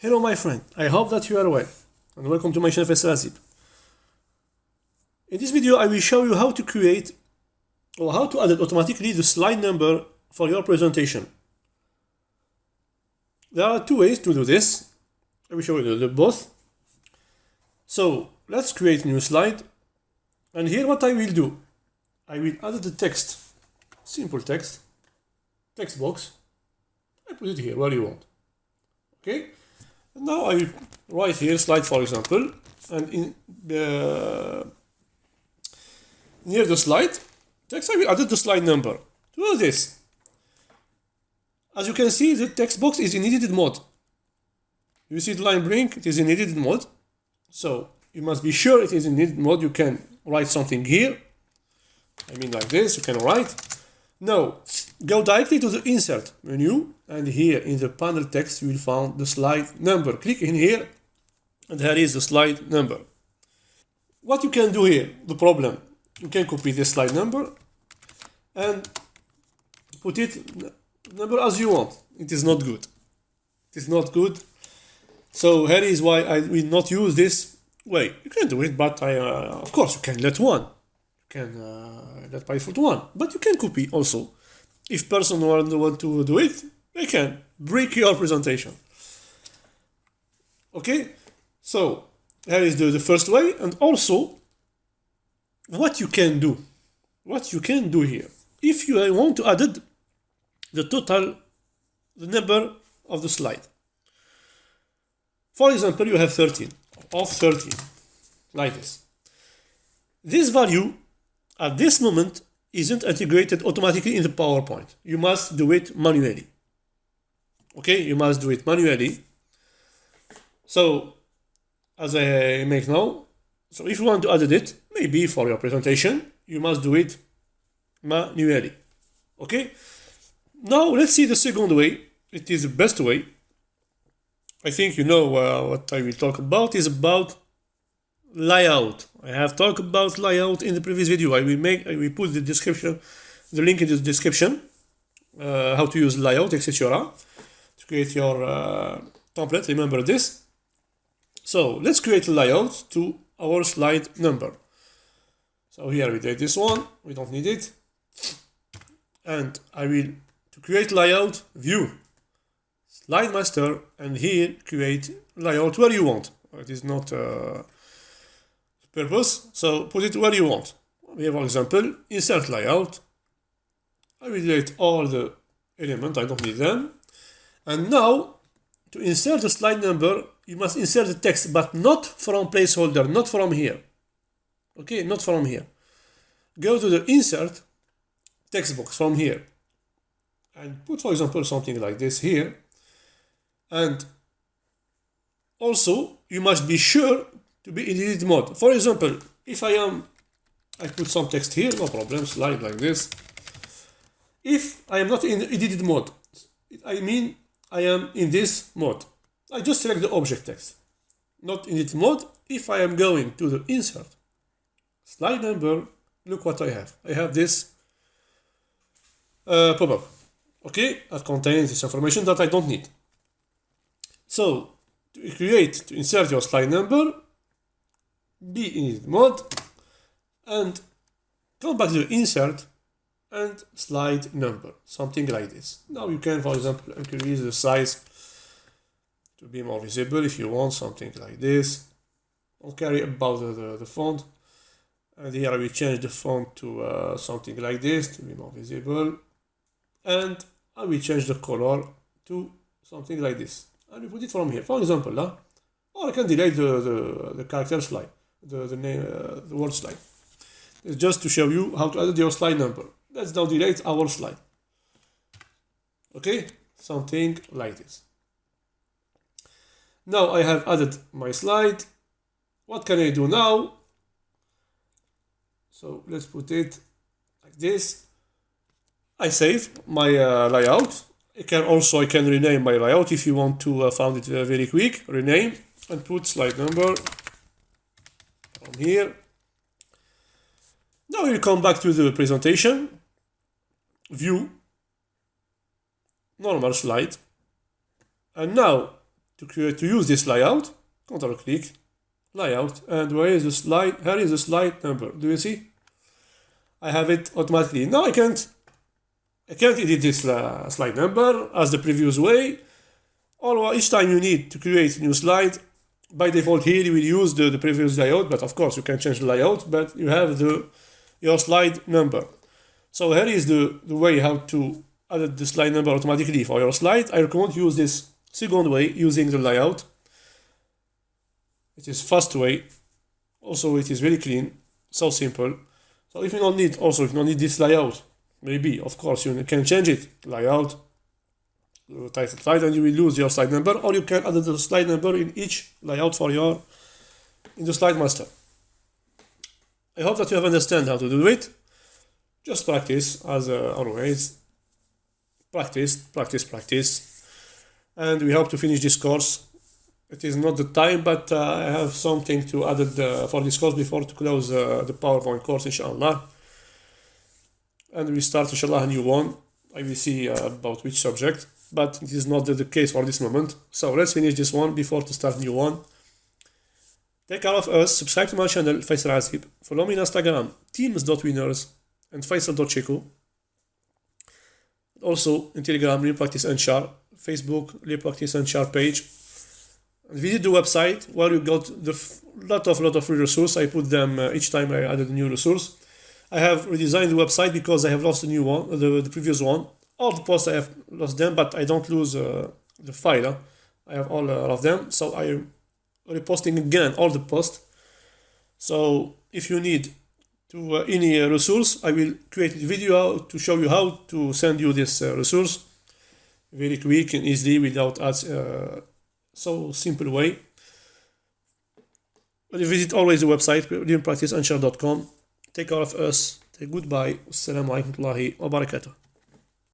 Hello my friend, I hope that you are well and welcome to my channel Razib. In this video I will show you how to create or how to add automatically the slide number for your presentation. There are two ways to do this. I will show you the both. So let's create a new slide, and here what I will do, I will add the text, simple text box. I put it here where you want. Okay. And now I will write here slide, for example, and in near the slide text I will add the slide number. To do this, as you can see, the text box is in edited mode. You see the line blink, it is in edited mode. So you must be sure it is in edited mode. You can write something here. I mean like this, you can write. Now go directly to the insert menu, and here in the panel text you will find the slide number. Click in here and there is the slide number. What you can do here, the problem, you can copy the slide number and put it number as you want. It is not good. It is not good. So here is why I will not use this way. You can do it, but of course you can let one. You can let by default one, but you can copy also. If person want to do it, they can break your presentation. Okay, so here is the first way, and also what you can do. What you can do here, if you want to add the total, the number of the slide. For example, you have 13 of 13, like this. This value at this moment isn't integrated automatically in the PowerPoint. You must do it manually. Okay, you must do it manually. So, as I make now, so if you want to add it, maybe for your presentation, you must do it manually. Okay, now let's see the second way. It is the best way. I think you know what I will talk about is about layout. I have talked about layout in the previous video. I will put the description, the link in the description, how to use layout, etc. to create your template. Remember this. So let's create a layout to our slide number. So here we did this one. We don't need it. And I will to create layout, view, slide master, and here create layout where you want. It is not purpose, so put it where you want. Here, for example, insert layout. I will delete all the elements, I don't need them. And now to insert the slide number, you must insert the text, but not from placeholder, not from here. Okay, not from here. Go to the insert text box from here and put, for example, something like this here. And also you must be sure to be in edit mode. For example, if I put some text here, no problem, slide like this. If I am not in edited mode, I mean I am in this mode. I just select the object text, not in edit mode. If I am going to the insert slide number, look what I have. I have this pop-up. Okay, that contains this information that I don't need. So to insert your slide number, be in edit mode and come back to the insert and slide number, something like this. Now you can, for example, increase the size to be more visible if you want, something like this. Don't care about the font. And here I will change the font to something like this to be more visible. And I will change the color to something like this. And we put it from here, for example, or I can delete the character slide, the name, the word slide. It's just to show you how to add your slide number. Let's now delete our slide. Okay, something like this. Now I have added my slide. What can I do now? So let's put it like this. I save my layout. I can rename my layout if you want to find it very quick. Rename and put slide number from here. Now you come back to the presentation, view, normal slide, and now to use this layout, control click, layout, and where is the slide? Here is the slide number. Do you see? I have it automatically. Now I can't edit this slide number as the previous way. Or each time you need to create a new slide, by default here you will use the previous layout, but of course you can change the layout, but you have your slide number. So here is the way how to add the slide number automatically for your slide. I recommend use this second way using the layout. It is fast way. Also it is very clean, so simple. So if you don't need this layout, maybe of course you can change it, layout, title slide, and you will lose your slide number, or you can add the slide number in each layout in the slide master. I hope that you have understand how to do it. Just practice as always. Practice. And we hope to finish this course. It is not the time, but I have something to add for this course before to close the PowerPoint course, inshallah. And we start, inshallah, a new one. I will see about which subject, but it is not the case for this moment. So let's finish this one before to start a new one. Take care of us. Subscribe to my channel, Faisal Azib. Follow me on Instagram, teams.winners and Faisal.checo. Also in Telegram, Real Practice and Share. Facebook, Real Practice and Share page. And visit the website where you got the lot of free resources. I put them each time I added a new resource. I have redesigned the website because I have lost the new one, the previous one. All the posts I have lost them, but I don't lose the file. I have all of them, so I am reposting again all the posts. So if you need to any resource, I will create a video to show you how to send you this resource very quick and easily without ads. So simple way. But visit always the website realpracticeandshare.com. Take care of us. Goodbye. Assalamu alaikum wa rahmatullahi wa barakatuh.